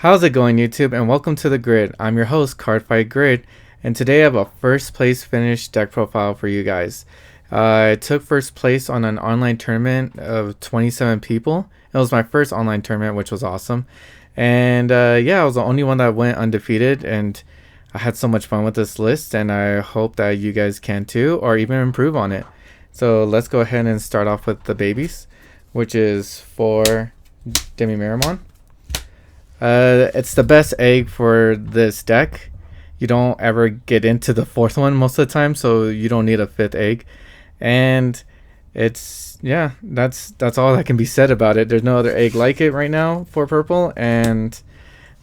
How's it going, YouTube? And welcome to the Grid. I'm your host, Cardfight Grid, and today I have a first place finish deck profile for you guys. I took first place on an online tournament of 27 people. It was my first online tournament, which was awesome. And yeah, I was the only one that went undefeated, and I had so much fun with this list, and I hope that you guys can too, or even improve on it. So let's go ahead and start off with the babies, which is for Demi-Miramon. It's the best egg for this deck. You don't ever get into the fourth one most of the time, so you don't need a fifth egg. And it's that's all that can be said about it. There's no other egg like it right now for purple, and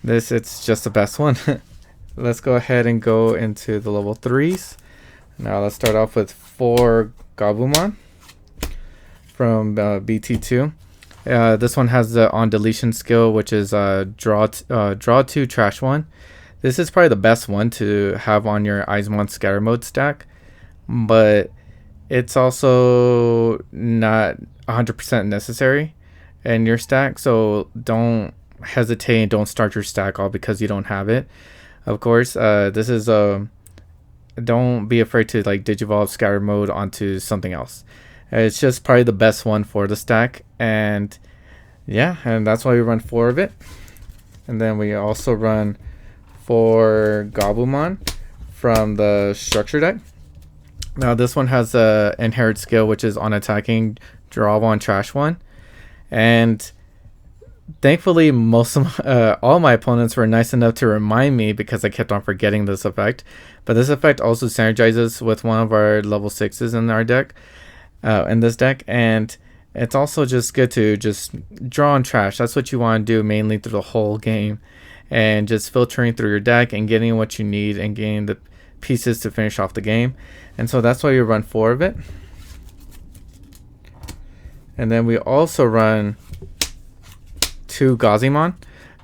it's just the best one. Let's go ahead and go into the level 3s. Now let's start off with 4 Gabumon from BT2. This one has the on deletion skill, which is draw 2, trash 1. This is probably the best one to have on your Eismon scatter mode stack, but it's also not 100% necessary in your stack. So don't hesitate and don't start your stack all because you don't have it. Of course, this is don't be afraid to like digivolve scatter mode onto something else. It's just probably the best one for the stack, and yeah, and that's why we run 4 of it. And then we also run 4 Gabumon from the structure deck. Now this one has a inherit skill, which is on attacking, draw 1, trash 1, and thankfully most of all my opponents were nice enough to remind me because I kept on forgetting this effect. But this effect also synergizes with one of our level 6s in our deck. In this deck, and it's also just good to just draw and trash. That's what you want to do mainly through the whole game, and just filtering through your deck and getting what you need and getting the pieces to finish off the game. And so that's why we run 4 of it. And then we also run 2 Gazimon.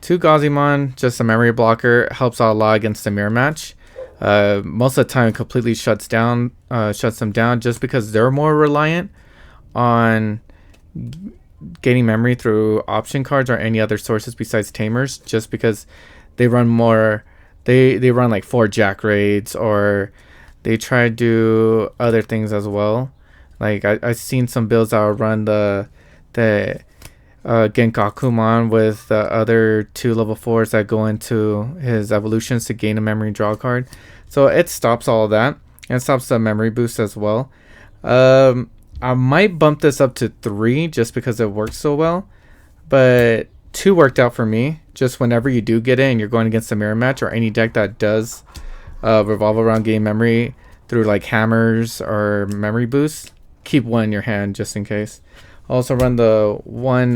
2 Gazimon, just a memory blocker, helps out a lot against the mirror match. Most of the time it completely shuts them down just because they're more reliant on gaining memory through option cards or any other sources besides tamers, just because they run more, they run like 4 jack raids, or they try to do other things as well. Like I've seen some builds that will run the Genkakumon with the other 2 level 4s that go into his evolutions to gain a memory draw card. So it stops all of that, and it stops the memory boost as well. I might bump this up to 3 just because it works so well, but 2 worked out for me. Just whenever you do get it and you're going against a mirror match or any deck that does revolve around gain memory through like hammers or memory boosts, keep 1 in your hand just in case. Also run the 1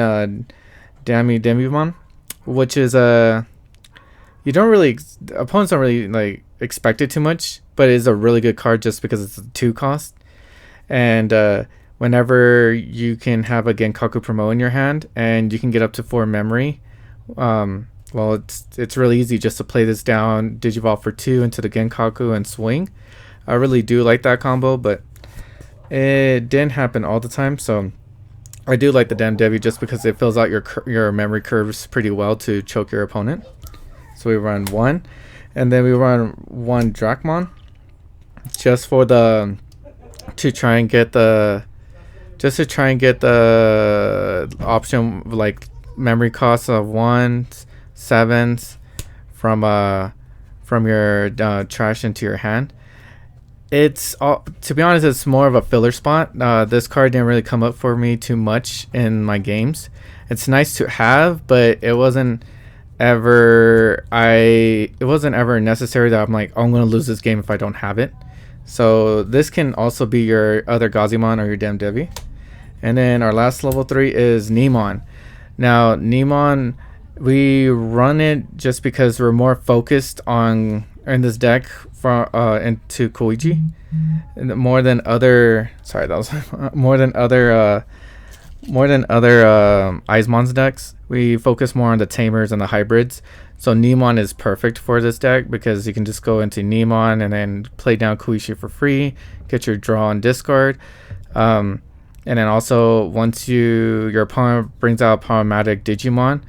Digimon, which is opponents don't really like expect it too much, but it is a really good card just because it's a 2 cost. And whenever you can have a Genkaku promo in your hand and you can get up to 4 memory, well, it's really easy just to play this down, digivolve for 2 into the Genkaku and swing. I really do like that combo, but it didn't happen all the time. So I do like the Damn Devi just because it fills out your memory curves pretty well to choke your opponent. So we run 1, and then we run 1 Drachmon just for to try and get the option like memory costs of 1s, 7s from your trash into your hand. It's to be honest, it's more of a filler spot. This card didn't really come up for me too much in my games. It's nice to have, but it wasn't ever necessary that I'm like, oh, I'm gonna lose this game if I don't have it. So this can also be your other Gazimon or your Damn Devi. And then our last level 3 is Nemon. Now Nemon, we run it just because we're more focused on in this deck into Koichi more than other Eismon's decks. We focus more on the tamers and the hybrids. So Nemon is perfect for this deck because you can just go into Nemon and then play down Koichi for free, get your draw and discard. And then also once your opponent brings out a problematic Digimon,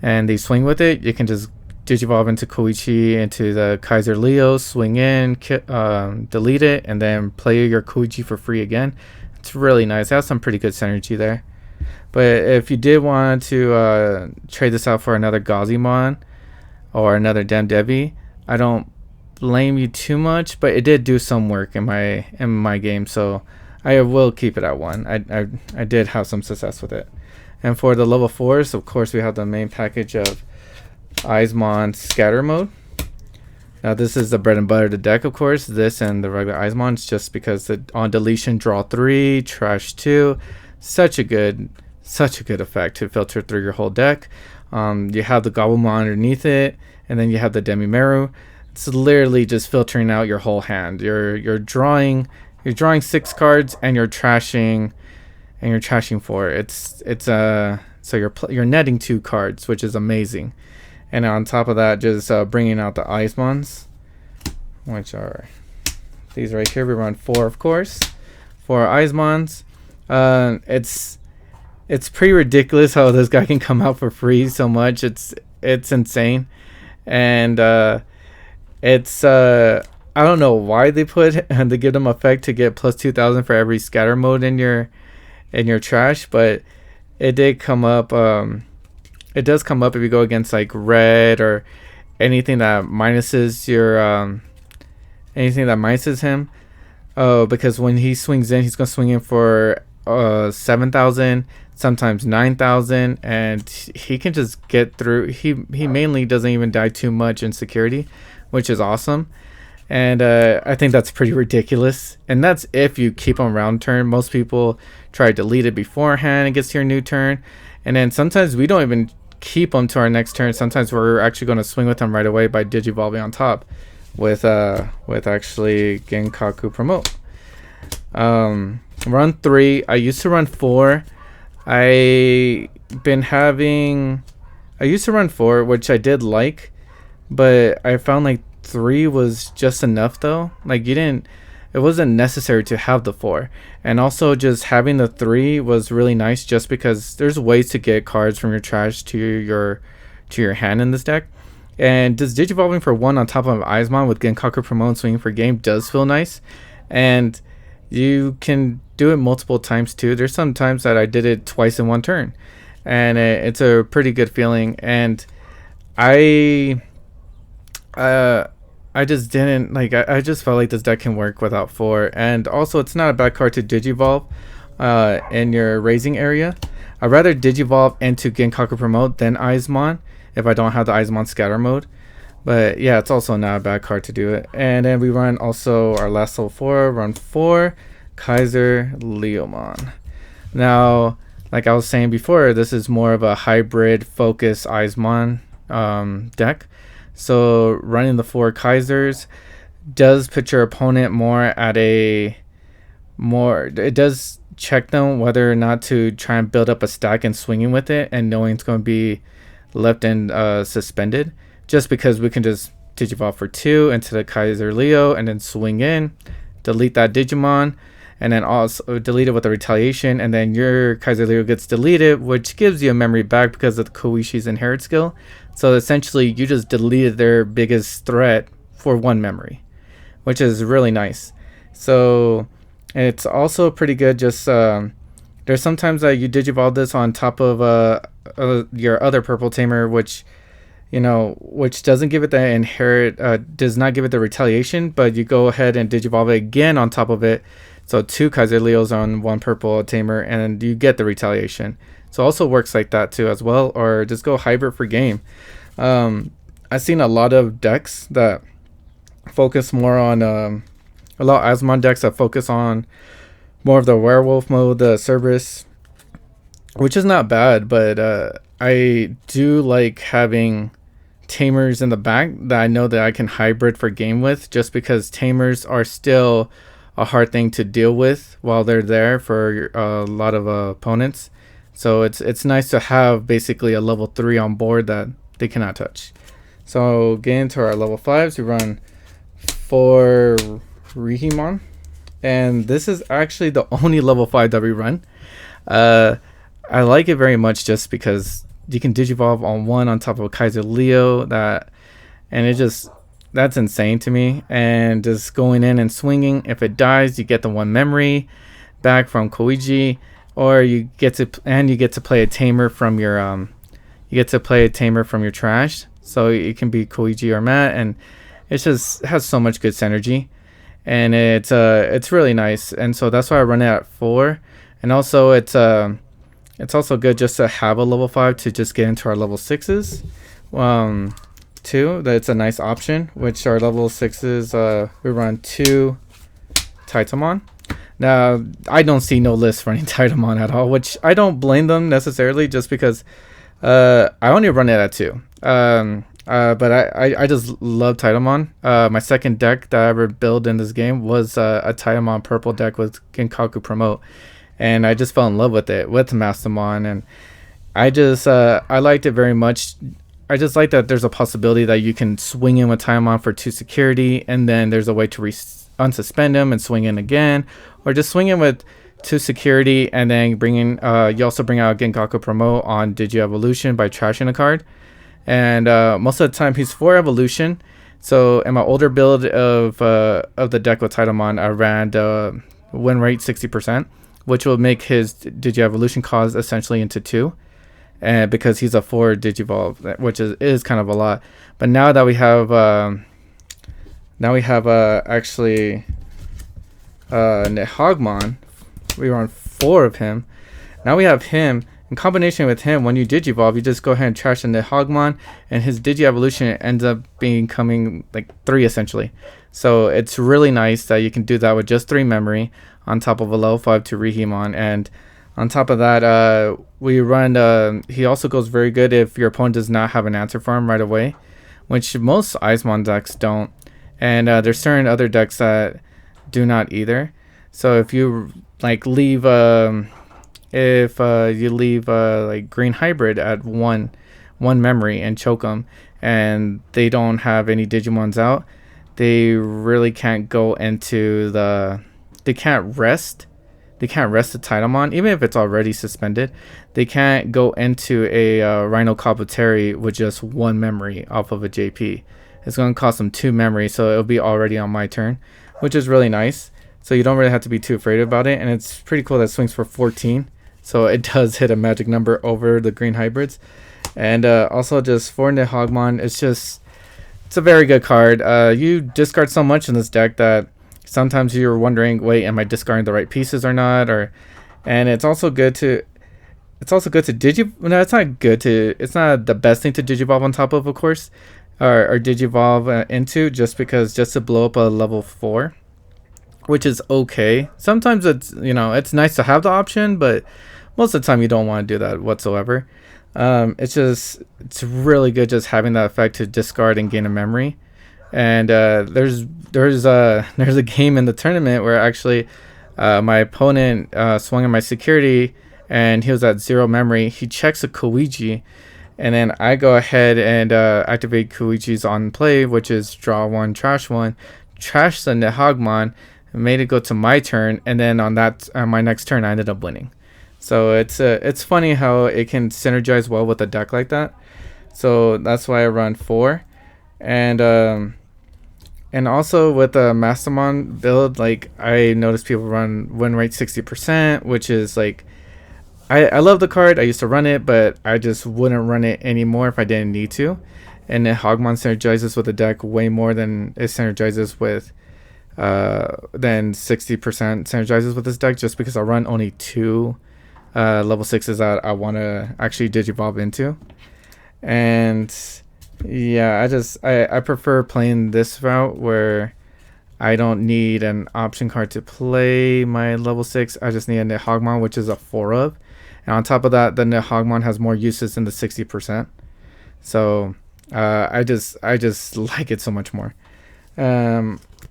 and they swing with it, you can just Digivolve into Koichi into the Kaiser Leo, swing in, delete it, and then play your Koichi for free again. It's really nice. It has some pretty good synergy there. But if you did want to trade this out for another Gazimon or another Demdevi, I don't blame you too much, but it did do some work in my game, so I will keep it at 1. I did have some success with it. And for the level 4s, of course, we have the main package of Eismon Scatter Mode. Now this is the bread and butter of the deck, of course. This and the regular Eismons, just because on deletion, draw 3, trash 2. Such a good effect to filter through your whole deck. You have the Gobblebon underneath it, and then you have the Demimeru. It's literally just filtering out your whole hand. You're drawing 6 cards, and you're trashing 4. So you're netting 2 cards, which is amazing. And on top of that, just bringing out the Eismons, which are these right here. We run 4, of course, 4 Eismons. It's pretty ridiculous how this guy can come out for free so much. It's insane, and it's I don't know why they give them effect to get plus 2,000 for every scatter mode in your trash, but it did come up. It does come up if you go against like red or anything that minuses him. Because when he swings in, he's gonna swing in for 7,000, sometimes 9,000, and he can just get through. He mainly doesn't even die too much in security, which is awesome. And I think that's pretty ridiculous. And that's if you keep him round turn. Most people try to delete it beforehand. It gets to your new turn, and then sometimes we don't even keep them to our next turn. Sometimes we're actually going to swing with them right away by Digivolving on top with actually Genkaku Promote. Run 3. I used to run 4. I used to run 4, which I did like, but I found like 3 was just enough though. Like it wasn't necessary to have the 4, and also just having the 3 was really nice, just because there's ways to get cards from your trash to your hand in this deck. And just Digivolving for 1 on top of Eismon with Genkaku Promote and swinging for game does feel nice, and you can do it multiple times too. There's some times that I did it twice in 1 turn, and it's a pretty good feeling. And I just didn't like. I just felt like this deck can work without 4, and also it's not a bad card to Digivolve in your raising area. I'd rather Digivolve into Genkaku Promote than Eismon if I don't have the Eismon Scatter Mode. But yeah, it's also not a bad card to do it. And then we run also our last level 4, run 4 Kaiser Leomon. Now, like I was saying before, this is more of a hybrid focus Eismon deck. So running the 4 Kaisers does put your opponent it does check them whether or not to try and build up a stack and swinging with it, and knowing it's going to be left and suspended, just because we can just Digivolve for 2 into the Kaiser Leo and then swing in, delete that Digimon, and then also delete it with a retaliation, and then your Kaiser Leo gets deleted, which gives you a memory back because of the Koishi's inherit skill. So essentially you just deleted their biggest threat for 1 memory, which is really nice. So it's also pretty good. Just there's sometimes that you Digivolve this on top of your other purple tamer, which doesn't give it the inherit, does not give it the retaliation, but you go ahead and Digivolve it again on top of it. So 2 Kaiser Leos on 1 purple tamer, and you get the retaliation. So it also works like that too as well, or just go hybrid for game. I've seen a lot of decks that focus more on a lot of Eismon decks that focus on more of the werewolf mode, the Cerberus, which is not bad, but I do like having tamers in the back that I know that I can hybrid for game with, just because tamers are still a hard thing to deal with while they're there for a lot of opponents. So it's nice to have basically a level 3 on board that they cannot touch. So getting into our level 5s, we run 4 Rihimon, and this is actually the only level 5 that we run. I like it very much just because you can digivolve on one on top of Kaiser Leo. And it just, that's insane to me. And just going in and swinging, if it dies, you get the one memory back from Koigi, or you get to play a tamer from your trash. So it can be Koigi or Matt, and it just has so much good synergy, and it's really nice. And so that's why I run it at 4. And also it's also good just to have a level 5 to just get into our level 6s. Too, that's a nice option, which our level 6s, we run 2 Titamon. Now, I don't see no list running Titamon at all, which I don't blame them necessarily, just because I only run it at 2. But I just love Titamon. My second deck that I ever built in this game was a Titamon purple deck with Genkaku Promote, and I just fell in love with it, with Mastamon, and I liked it very much. I just like that there's a possibility that you can swing in with Titamon for 2 security, and then there's a way to unsuspend him and swing in again, or just swing in with 2 security and then you also bring out Genkaku Promote on Digi-Evolution by trashing a card. And most of the time he's 4 evolution. So in my older build of the deck with Titamon, I ran win rate 60%, which will make his Digi-Evolution cost essentially into 2. And because he's a 4 Digivolve, which is kind of a lot. But now that we have actually Nihagmon, we run 4 of him. Now we have him. In combination with him, when you Digivolve, you just go ahead and trash the Nihagmon, and his Digi-Evolution ends up becoming like 3 essentially. So it's really nice that you can do that with just 3 memory on top of a level 5 to Rihimon. And on top of that, we run, he also goes very good if your opponent does not have an answer for him right away, which most Icemon decks don't. And there's certain other decks that do not either. So if you like leave like Green Hybrid at one memory and choke them, and they don't have any Digimons out, they really can't go into they can't rest the Titamon, even if it's already suspended. They can't go into a Rhino Kabuteri with just 1 memory off of a JP. It's going to cost them 2 memory, so it'll be already on my turn, which is really nice. So you don't really have to be too afraid about it, and it's pretty cool that it swings for 14. So it does hit a magic number over the green hybrids. And also just for Nihagmon, it's a very good card. You discard so much in this deck that sometimes you're wondering, wait, am I discarding the right pieces or not? And it's also good to digi. No, it's not good to. It's not the best thing to digivolve on top of course, or digivolve into, just to blow up a level 4, which is okay. Sometimes it's nice to have the option, but most of the time you don't want to do that whatsoever. It's really good just having that effect to discard and gain a memory. And there's a game in the tournament where actually my opponent swung at my security and he was at 0 memory. He checks a Koigi, and then I go ahead and activate Koichi's on play, which is draw 1, trash 1, trash the Nihagmon, made it go to my turn, and then on my next turn I ended up winning. So it's funny how it can synergize well with a deck like that. So that's why I run 4. And also with the Mastamon build, like I noticed people run win rate 60%, which is like, I love the card. I used to run it, but I just wouldn't run it anymore if I didn't need to. And then Hogmon synergizes with the deck way more than it synergizes with than 60% synergizes with this deck, just because I run only 2 level 6s that I want to actually digivolve into. And yeah, I prefer playing this route where I don't need an option card to play my level 6. I just need a Nihagmon, which is a 4 of. And on top of that, the Nihagmon has more uses than the 60%. So I just like it so much more.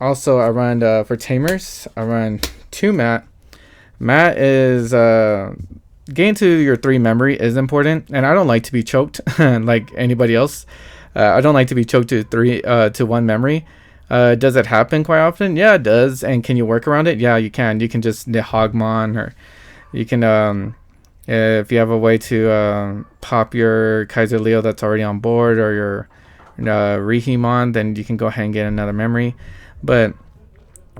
Also, I run for Tamers, I run 2 Matt. Matt is getting to your 3 memory is important, and I don't like to be choked like anybody else. I don't like to be choked to 1 memory. Does it happen quite often? Yeah, it does. And can you work around it? Yeah, you can. You can just Nihagmon, or you can If you have a way to pop your Kaiser Leo that's already on board, or your Rihimon, then you can go ahead and get another memory. But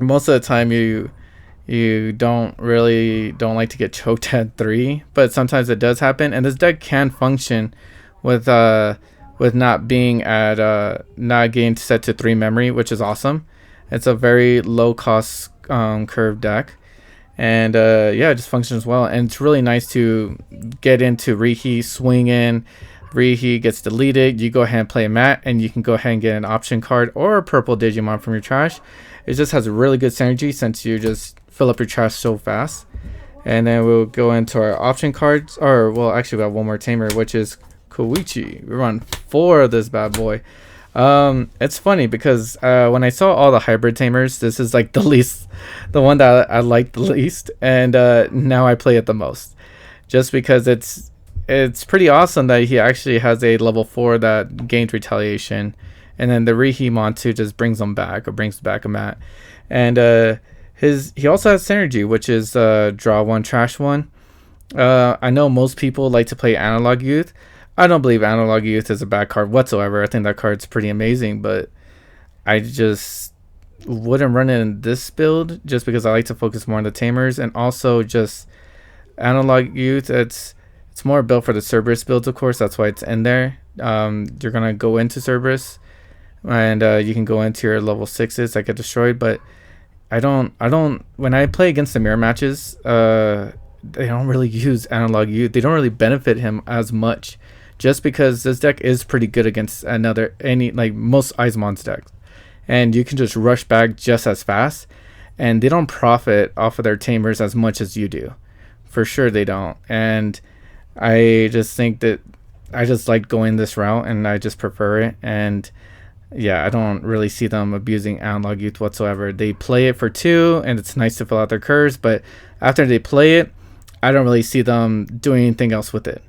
most of the time, you don't like to get choked at 3, but sometimes it does happen, and this deck can function with not being at not getting set to 3 memory, which is awesome. It's a very low cost curve deck, and yeah, it just functions well, and it's really nice to get into Rihi, swing in. Rihi gets deleted, you go ahead and play a mat, and you can go ahead and get an option card or a purple Digimon from your trash. It just has a really good synergy since you just fill up your trash so fast. And then we'll go into our option cards, or well, actually we have one more tamer, which is Koichi. We run 4 of this bad boy. It's funny because when I saw all the hybrid tamers, this is like the one that I like the least, and now I play it the most, just because it's pretty awesome that he actually has a level 4 that gains retaliation, and then the Rihimon 2 just brings them back, or brings back a mat, and he also has synergy, which is draw 1, trash 1. I know most people like to play Analog Youth. I don't believe Analog Youth is a bad card whatsoever. I think that card's pretty amazing, but I just wouldn't run it in this build just because I like to focus more on the tamers, and also just Analog Youth. It's more built for the Cerberus builds, of course. That's why it's in there. You're gonna go into Cerberus, and you can go into your level 6s that get destroyed, but I don't. When I play against the mirror matches, they don't really use Analog Youth. They don't really benefit him as much, just because this deck is pretty good against most Icemon's decks, and you can just rush back just as fast, and they don't profit off of their tamers as much as you do. For sure they don't. And I just think that I just like going this route, and I just prefer it. And yeah, I don't really see them abusing Analog Youth whatsoever. They play it for 2, and it's nice to fill out their curves, but after they play it, I don't really see them doing anything else with it.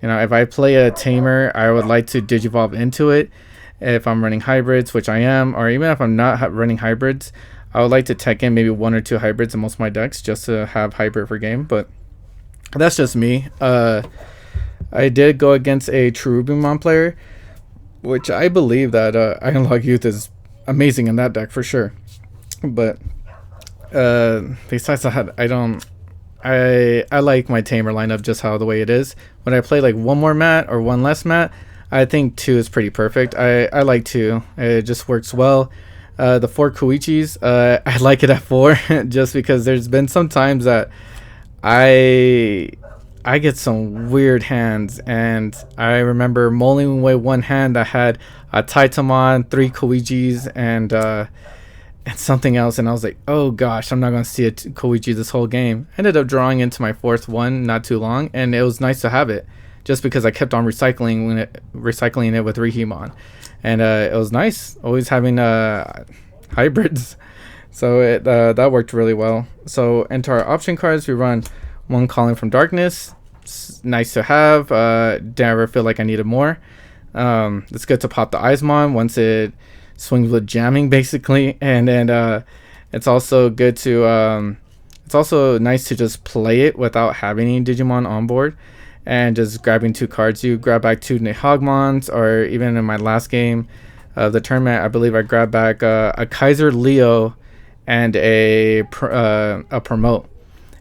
You know, if I play a tamer, I would like to digivolve into it. If I'm running hybrids, which I am, or even if I'm not running hybrids, I would like to tech in maybe 1 or 2 hybrids in most of my decks just to have hybrid for game. But that's just me. I did go against a Cherubimon player, which I believe that Analog Youth is amazing in that deck for sure. But besides that, I like my tamer lineup just how the way it is. When I play like 1 more mat or 1 less mat, I think 2 is pretty perfect. I like 2. It just works well. The 4 Koichis, I like it at 4 just because there's been some times that I get some weird hands, and I remember mulling away one hand that had a Taitamon, 3 Koichis, and something else, and I was like, oh gosh, I'm not gonna see a Koichi this whole game. I ended up drawing into my 4th one not too long, and it was nice to have it, just because I kept on recycling it with Rihimon, and it was nice always having hybrids. So that worked really well. So into our option cards, we run 1 Calling from Darkness. It's nice to have. Didn't ever feel like I needed more. It's good to pop the Eismon once it swings with jamming, basically, and then it's also good to it's also nice to just play it without having any Digimon on board and just grabbing 2 cards. You grab back 2 Nihagmons, or even in my last game of the tournament, I believe I grabbed back a Kaiser Leo and a promote.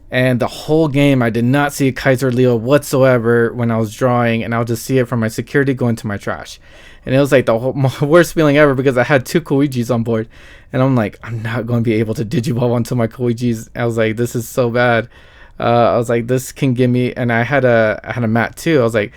And the whole game, I did not see a Kaiser Leo whatsoever when I was drawing, and I'll just see it from my security going to my trash. And it was like the worst feeling ever, because I had 2 Koichis on board, and I'm like, I'm not going to be able to digivolve onto my Koichis. I was like, this is so bad. I was like, this can give me, and I had a mat too. I was like,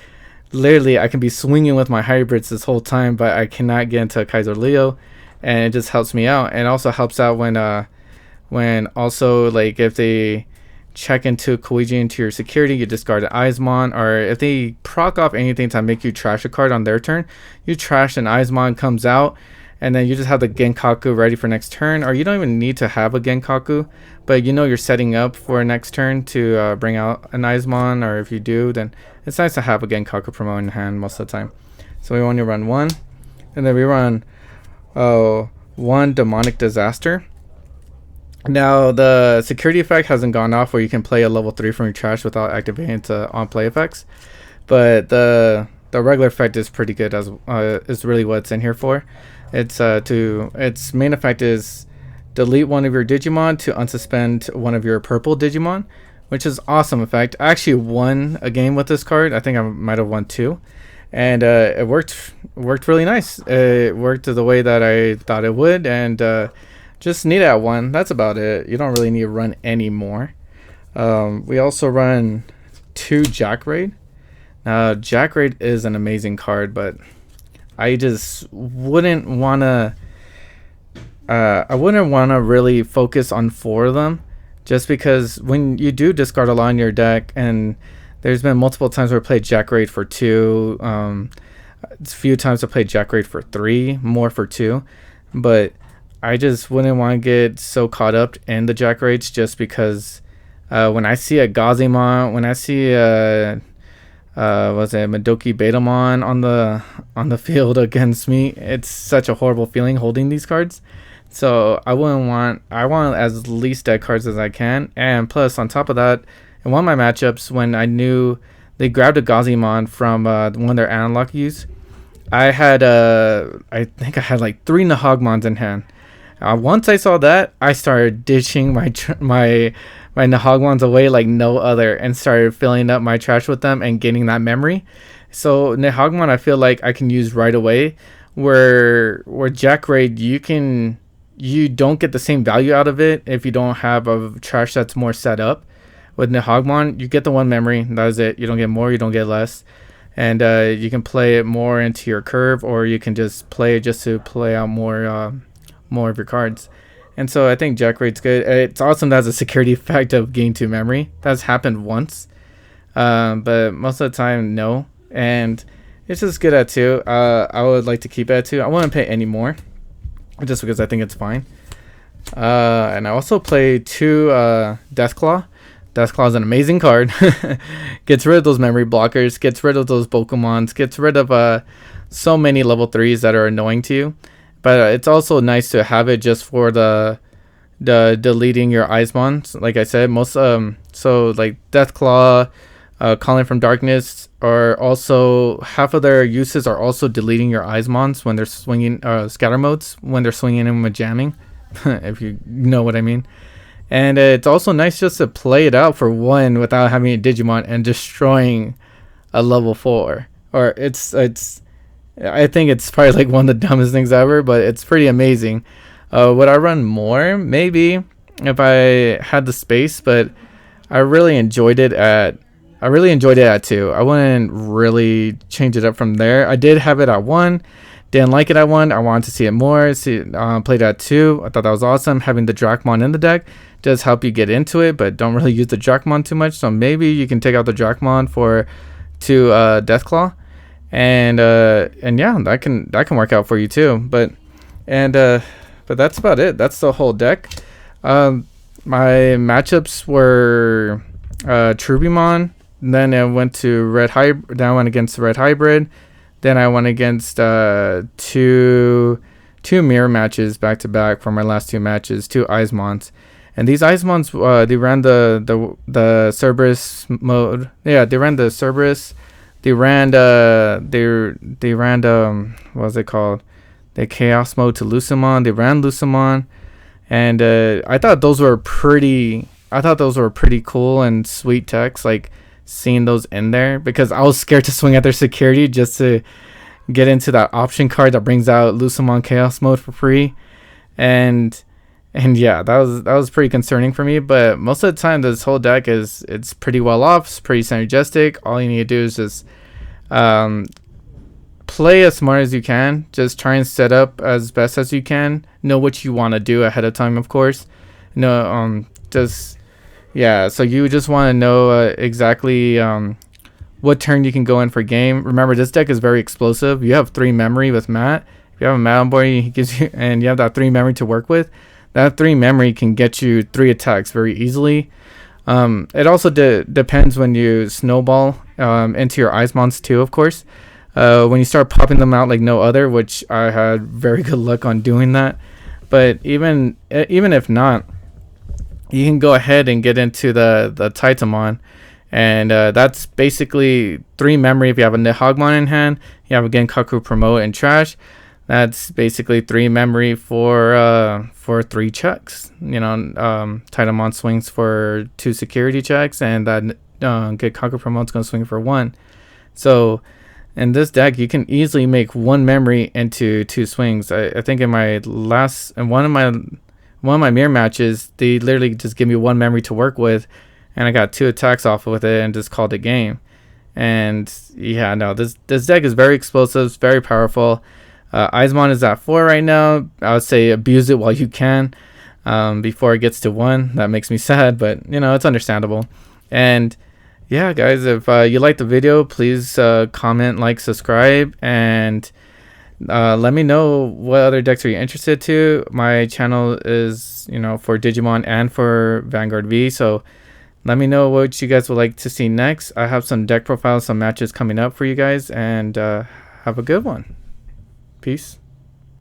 literally, I can be swinging with my hybrids this whole time, but I cannot get into a Kaiser Leo, and it just helps me out. And it also helps out when also, like, if they check into Koichi into your security, you discard an Eismon, or if they proc off anything to make you trash a card on their turn, you trash an Eismon, comes out, and then you just have the Genkaku ready for next turn, or you don't even need to have a Genkaku, but you know you're setting up for next turn to bring out an Eismon, or if you do, then it's nice to have a Genkaku promote in hand most of the time. So we only run 1, and then we run 1 Demonic Disaster. Now the security effect hasn't gone off, where you can play a level 3 from your trash without activating to on play effects, but the regular effect is pretty good, as is really what it's in here for. Its main effect is delete one of your Digimon to unsuspend one of your purple Digimon, which is awesome effect. I actually won a game with this card. I think I might have won two, and it worked really nice. It worked the way that I thought it would, and just need that one. That's about it. You don't really need to run any more. We also run 2 Jack Raid. Jack Raid is an amazing card, but I just wouldn't wanna. I wouldn't wanna really focus on 4 of them, just because when you do discard a lot in your deck, and there's been multiple times where I played Jack Raid for 2. A few times I played Jack Raid for 3, more for 2, but I just wouldn't want to get so caught up in the Jack Raids, just because when I see a Gazimon, when I see was it Madoki Betamon on the field against me, it's such a horrible feeling holding these cards. So I want as least deck cards as I can. And plus, on top of that, in one of my matchups, when I knew they grabbed a Gazimon from one of their analog use, I think I had like 3 Nahagmons in hand. Once I saw that, I started ditching my Nahagmons away like no other, and started filling up my trash with them and getting that memory. So Nahagmon, I feel like I can use right away. Where Jack Raid, you don't get the same value out of it if you don't have a trash that's more set up. With Nahagmon, you get the 1 memory. That is it. You don't get more. You don't get less. And you can play it more into your curve, or you can just play it just to play out more of your cards. And so I think Jack Raid's good. It's awesome that has a security effect of gain 2 memory. That's happened once, but most of the time no. And it's just good at 2. I would like to keep it at 2. I wouldn't pay any more, just because I think it's fine. And I also play 2 Deathclaw. Deathclaw is an amazing card. Gets rid of those memory blockers, gets rid of those Pokemons, gets rid of so many level 3s that are annoying to you. But it's also nice to have it just for the deleting your Eismons. Like I said, most so like Deathclaw, Calling from Darkness are also, half of their uses are also deleting your Eismons when they're swinging scatter modes, when they're swinging in with jamming, if you know what I mean. And it's also nice just to play it out for 1 without having a Digimon and destroying a level 4. Or I think it's probably like one of the dumbest things ever, but it's pretty amazing. Would I run more? Maybe, if I had the space, but I really enjoyed it at 2. I wouldn't really change it up from there. I did have it at 1. Didn't like it at 1. I wanted to see it more. Played at 2. I thought that was awesome. Having the Dracmon in the deck does help you get into it, but don't really use the Dracmon too much. So maybe you can take out the Dracmon for 2 Deathclaw. And yeah, that can work out for you too. But that's about it. That's the whole deck. My matchups were Trubimon. Then I went to Red Hybrid. Then I went against Red Hybrid. Then I went against 2 mirror matches back to back for my last 2 matches. 2 Eismons. And these Eismons, they ran the Cerberus mode. Yeah, they ran the Cerberus. They ran what was it called? The Chaos mode to Lucemon. They ran Lucemon, and I thought those were pretty cool and sweet techs. Like seeing those in there, because I was scared to swing at their security just to get into that option card that brings out Lucemon Chaos mode for free, and yeah, that was pretty concerning for me. But most of the time, this whole deck it's pretty well off. It's pretty synergistic. All you need to do is just play as smart as you can. Just try and set up as best as you can. Know what you want to do ahead of time, of course. So you just want to know exactly what turn you can go in for game. Remember, this deck is very explosive. You have 3 memory with Matt. If you have a Matt on board, he gives you, and you have that 3 memory to work with. That 3 memory can get you 3 attacks very easily. It also depends when you snowball into your Eismons too, of course. When you start popping them out like no other, which I had very good luck on doing that. But even if not, you can go ahead and get into the Titamon, and that's basically 3 memory. If you have a Nihagmon in hand, you have a Genkaku Promote and Trash. That's basically 3 memory for 3 checks. Titamon swings for 2 security checks, and that Genkaku Promote's gonna swing for 1. So in this deck, you can easily make 1 memory into 2 swings. I think in one of my mirror matches, they literally just give me 1 memory to work with, and I got 2 attacks off with it and just called it game. And yeah, no, this deck is very explosive, it's very powerful. Eismon is at 4 right now. I would say abuse it while you can, before it gets to 1. That makes me sad, but it's understandable. And yeah, guys, if you like the video, please comment, like, subscribe, and let me know what other decks are you interested to. My channel is for Digimon and for Vanguard V, so let me know what you guys would like to see next. I have some deck profiles, some matches coming up for you guys, and have a good one. Peace.